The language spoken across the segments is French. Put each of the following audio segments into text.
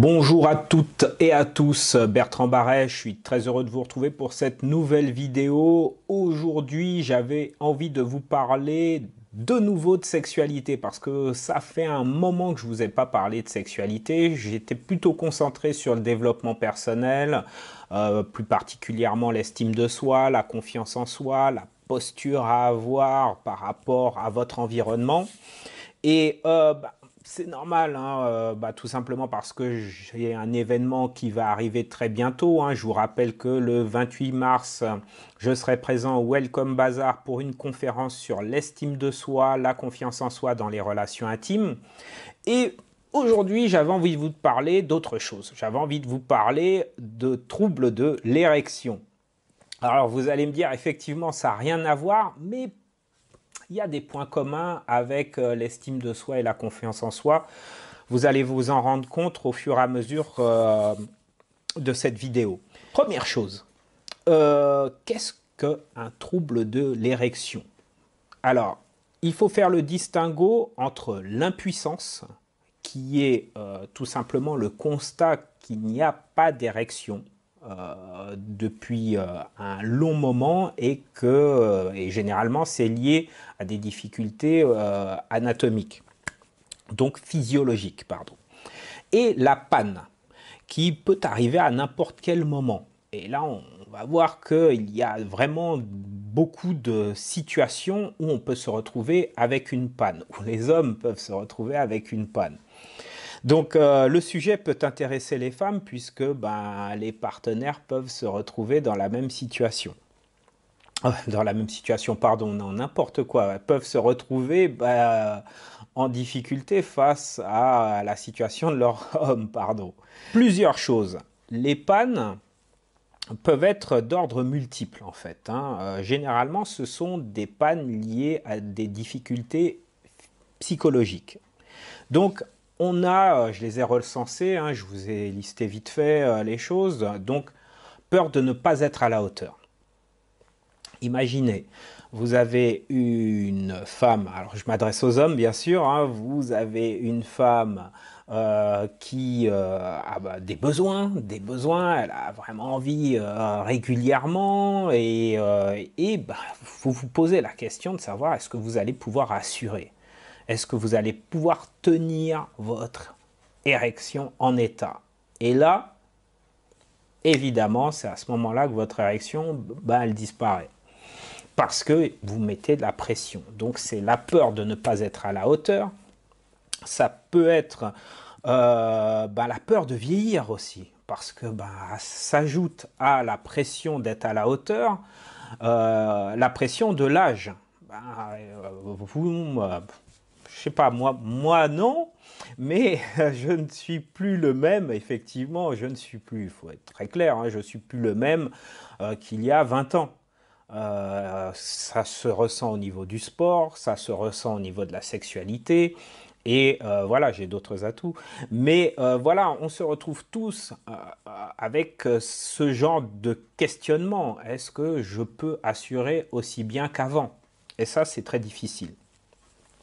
Bonjour à toutes et à tous, Bertrand Barret, je suis très heureux de vous retrouver pour cette nouvelle vidéo. Aujourd'hui, j'avais envie de vous parler de nouveau de sexualité parce que ça fait un moment que je vous ai pas parlé de sexualité. J'étais plutôt concentré sur le développement personnel, plus particulièrement l'estime de soi, la confiance en soi, la posture à avoir par rapport à votre environnement. Et c'est normal, hein, tout simplement parce que j'ai un événement qui va arriver très bientôt, hein. Je vous rappelle que le 28 mars, je serai présent au Welcome Bazaar pour une conférence sur l'estime de soi, la confiance en soi dans les relations intimes. Et aujourd'hui, j'avais envie de vous parler d'autre chose. J'avais envie de vous parler de troubles de l'érection. Alors vous allez me dire, effectivement, ça n'a rien à voir, mais il y a des points communs avec l'estime de soi et la confiance en soi. Vous allez vous en rendre compte au fur et à mesure de cette vidéo. Première chose, qu'est-ce qu'un trouble de l'érection? Alors, il faut faire le distinguo entre l'impuissance, qui est tout simplement le constat qu'il n'y a pas d'érection depuis un long moment et généralement c'est lié à des difficultés anatomiques, donc physiologiques, pardon. Et la panne, qui peut arriver à n'importe quel moment. Et là, on va voir qu'il y a vraiment beaucoup de situations où on peut se retrouver avec une panne, où les hommes peuvent se retrouver avec une panne. Donc le sujet peut intéresser les femmes puisque les partenaires peuvent se retrouver dans la même situation. Dans la même situation, pardon, non, n'importe quoi. Peuvent se retrouver en difficulté face à la situation de leur homme, pardon. Plusieurs choses. Les pannes peuvent être d'ordre multiple en fait, hein. Généralement, ce sont des pannes liées à des difficultés psychologiques. Donc, on a, je les ai recensées, hein, je vous ai listé vite fait les choses. Donc, peur de ne pas être à la hauteur. Imaginez, vous avez une femme, alors je m'adresse aux hommes bien sûr, hein, vous avez une femme qui a des besoins, elle a vraiment envie régulièrement et vous vous posez la question de savoir est-ce que vous allez pouvoir assurer. Est-ce que vous allez pouvoir tenir votre érection en état? Et là, évidemment, c'est à ce moment-là que votre érection, elle disparaît. Parce que vous mettez de la pression. Donc c'est la peur de ne pas être à la hauteur. Ça peut être la peur de vieillir aussi. Parce que s'ajoute à la pression d'être à la hauteur, la pression de l'âge. Je sais pas, moi non, mais je ne suis plus le même, effectivement, je ne suis plus, il faut être très clair, hein, je ne suis plus le même qu'il y a 20 ans. Ça se ressent au niveau du sport, ça se ressent au niveau de la sexualité, et voilà, j'ai d'autres atouts. Mais voilà, on se retrouve tous avec ce genre de questionnement. Est-ce que je peux assurer aussi bien qu'avant? Et ça, c'est très difficile.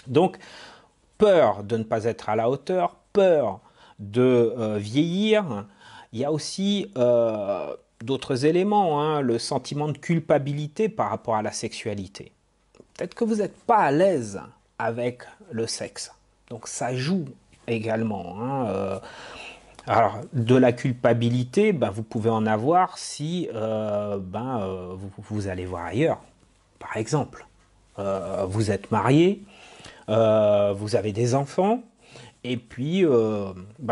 Donc, peur de ne pas être à la hauteur, peur de vieillir. Il y a aussi d'autres éléments, hein, le sentiment de culpabilité par rapport à la sexualité. Peut-être que vous n'êtes pas à l'aise avec le sexe. Donc ça joue également, hein. Alors, de la culpabilité, vous pouvez en avoir si vous allez voir ailleurs. Par exemple, vous êtes marié, vous avez des enfants, et puis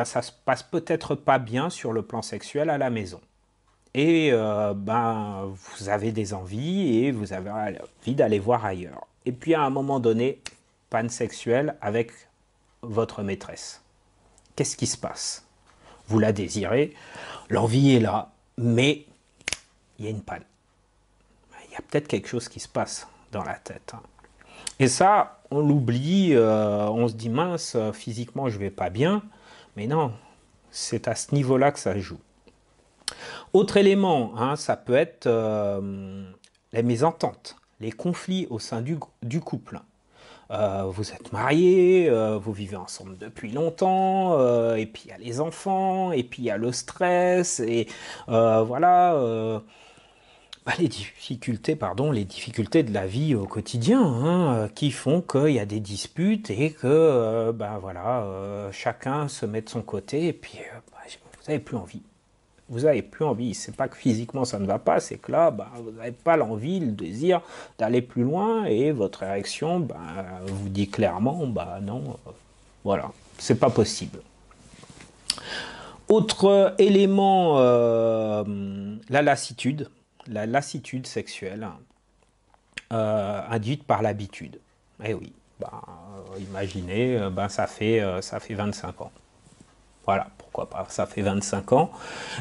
ça se passe peut-être pas bien sur le plan sexuel à la maison. Et vous avez des envies et vous avez envie d'aller voir ailleurs. Et puis à un moment donné, panne sexuelle avec votre maîtresse. Qu'est-ce qui se passe? Vous la désirez, l'envie est là, mais il y a une panne. Il y a peut-être quelque chose qui se passe dans la tête, hein. Et ça, on l'oublie, on se dit mince, physiquement je vais pas bien, mais non, c'est à ce niveau-là que ça joue. Autre élément, hein, ça peut être les mésententes, les conflits au sein du couple. vous êtes mariés, vous vivez ensemble depuis longtemps, et puis il y a les enfants, et puis il y a le stress, et voilà, bah, les difficultés de la vie au quotidien, hein, qui font qu'il y a des disputes et que, bah, voilà, chacun se met de son côté, et puis bah, vous n'avez plus envie. Vous n'avez plus envie. C'est pas que physiquement ça ne va pas, c'est que là, bah, vous n'avez pas l'envie, le désir d'aller plus loin et votre réaction bah, vous dit clairement, bah non, voilà, c'est pas possible. Autre élément, la lassitude sexuelle induite par l'habitude. Eh oui, bah, imaginez, bah, ça fait 25 ans. Voilà, pourquoi pas, ça fait 25 ans.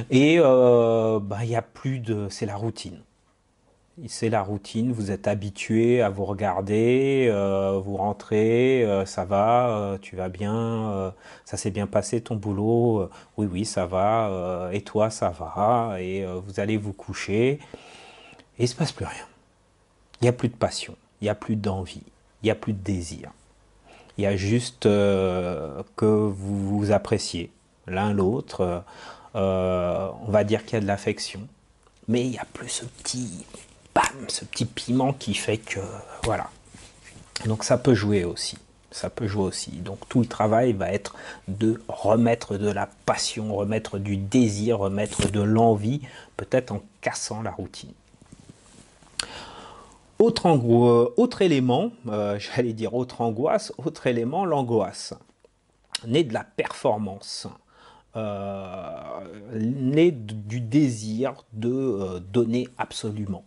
Et bah, y a plus de... C'est la routine. C'est la routine, vous êtes habitué à vous regarder, vous rentrez, ça va, tu vas bien, ça s'est bien passé ton boulot, oui, oui, ça va, et toi, ça va, et vous allez vous coucher, et il ne se passe plus rien. Il n'y a plus de passion, il n'y a plus d'envie, il n'y a plus de désir. Il y a juste que vous vous appréciez l'un l'autre. On va dire qu'il y a de l'affection, mais il n'y a plus ce petit bam, ce petit piment qui fait que voilà. Donc ça peut jouer aussi. Ça peut jouer aussi. Donc tout le travail va être de remettre de la passion, remettre du désir, remettre de l'envie, peut-être en cassant la routine. Autre élément, j'allais dire autre angoisse, autre élément, l'angoisse, née de la performance, née du désir de donner absolument.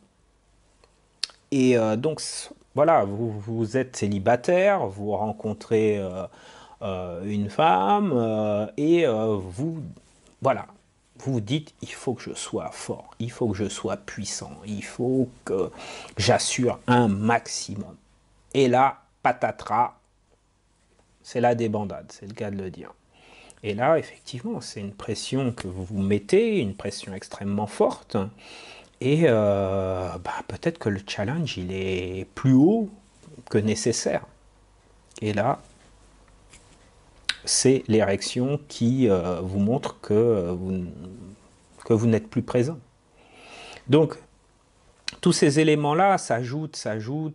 Et donc voilà, vous êtes célibataire, vous rencontrez une femme et voilà, vous vous dites, il faut que je sois fort, il faut que je sois puissant, il faut que j'assure un maximum. Et là, patatras, c'est la débandade, c'est le cas de le dire. Et là, effectivement, c'est une pression que vous vous mettez, une pression extrêmement forte. Et bah, peut-être que le challenge, il est plus haut que nécessaire. Et là, c'est l'érection qui vous montre que vous n'êtes plus présent. Donc, tous ces éléments-là s'ajoutent.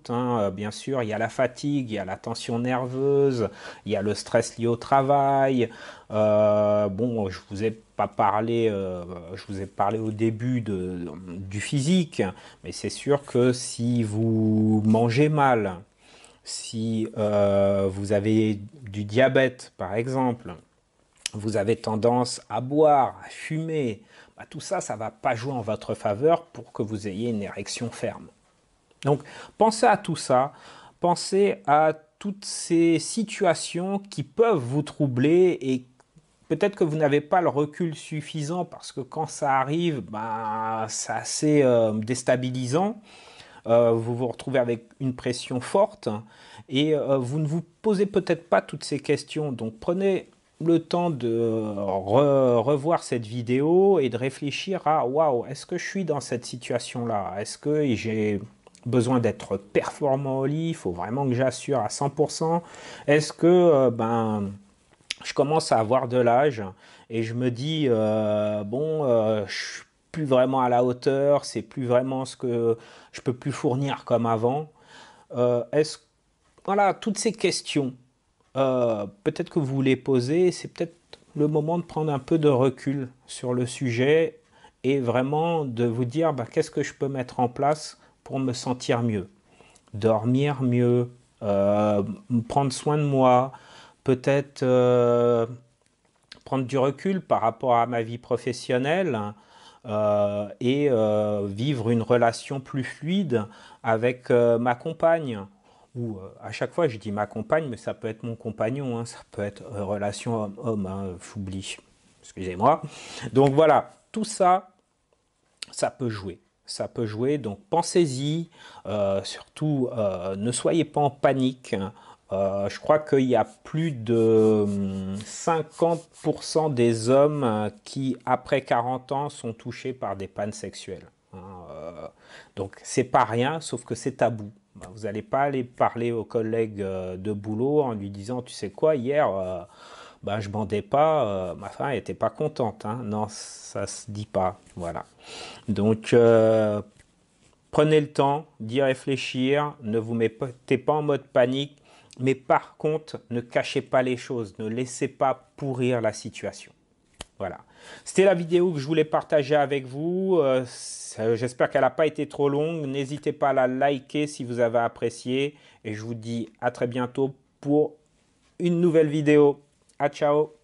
Hein, bien sûr, il y a la fatigue, il y a la tension nerveuse, il y a le stress lié au travail. Bon, je vous ai pas parlé, je vous ai parlé au début du physique, mais c'est sûr que si vous mangez mal, si vous avez du diabète, par exemple, vous avez tendance à boire, à fumer, bah, tout ça, ça ne va pas jouer en votre faveur pour que vous ayez une érection ferme. Donc, pensez à tout ça, pensez à toutes ces situations qui peuvent vous troubler et peut-être que vous n'avez pas le recul suffisant parce que quand ça arrive, bah, c'est assez déstabilisant. Vous vous retrouvez avec une pression forte et vous ne vous posez peut-être pas toutes ces questions. Donc prenez le temps de revoir cette vidéo et de réfléchir à waouh, est-ce que je suis dans cette situation-là? Est-ce que j'ai besoin d'être performant au lit? Il faut vraiment que j'assure à 100%. Est-ce que ben, je commence à avoir de l'âge et je me dis bon, je suis plus vraiment à la hauteur, c'est plus vraiment ce que je peux plus fournir comme avant. Est-ce voilà toutes ces questions, peut-être que vous les posez, c'est peut-être le moment de prendre un peu de recul sur le sujet et vraiment de vous dire bah, qu'est-ce que je peux mettre en place pour me sentir mieux, dormir mieux, prendre soin de moi, peut-être prendre du recul par rapport à ma vie professionnelle et vivre une relation plus fluide avec ma compagne. Ou à chaque fois je dis ma compagne, mais ça peut être mon compagnon, hein, ça peut être relation homme-homme, hein, j'oublie, excusez-moi. Donc voilà, tout ça, ça peut jouer. Ça peut jouer, donc pensez-y, surtout ne soyez pas en panique. Je crois qu'il y a plus de 50% des hommes qui, après 40 ans, sont touchés par des pannes sexuelles. Hein, donc c'est pas rien, sauf que c'est tabou. bah, vous n'allez pas aller parler au collègue de boulot en lui disant, tu sais quoi, hier, bah, je bandais pas, ma femme n'était pas contente, hein. Non, ça se dit pas. Voilà. Donc, prenez le temps d'y réfléchir, ne vous mettez pas en mode panique, mais par contre, ne cachez pas les choses, ne laissez pas pourrir la situation. Voilà. C'était la vidéo que je voulais partager avec vous. J'espère qu'elle n'a pas été trop longue. N'hésitez pas à la liker si vous avez apprécié. Et je vous dis à très bientôt pour une nouvelle vidéo. À ciao!